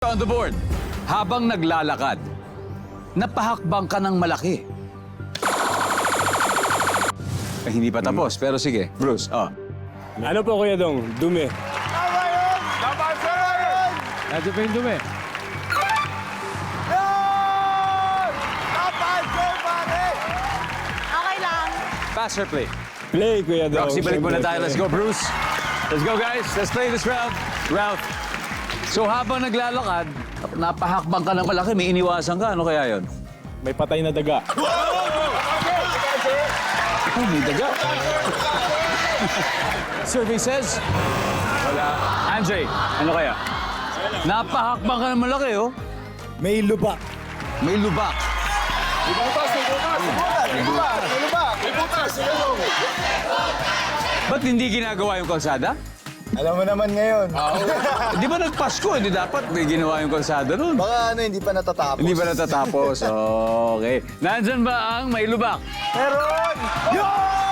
On the board, habang naglalakad, napahakbang ka ng malaki. Hindi pa tapos, pero sige, Bruce. Oh. Ano po, Kuya Dong? Dumi. Tama yun! Tama yun! Nandiyan pa yung dumi. Yun! Dapat go, pare! Okay lang. Pass or play? Play, Kuya Dong. Roxy, balik muna Siyempre, tayo. Let's go, Bruce. Let's go, guys. Let's play this round. Ralph. So habang naglalakad, napahakbang ka ng malaki, may iniwasan ka. Ano kaya yon? May patay na daga. Oh, may daga. Survey says? Wala. Andre, ano kaya? Napahakbang ka ng malaki, oh. May lubak. May lubak. Ba't hindi ginagawa yung kalsada? Alam mo naman ngayon. Di ba nagpasko? Hindi dapat may ginawa yung kalsada nun. Baka hindi pa natatapos. Hindi ba natatapos? Okay. Nandyan ba ang may lubak? Meron! Yun!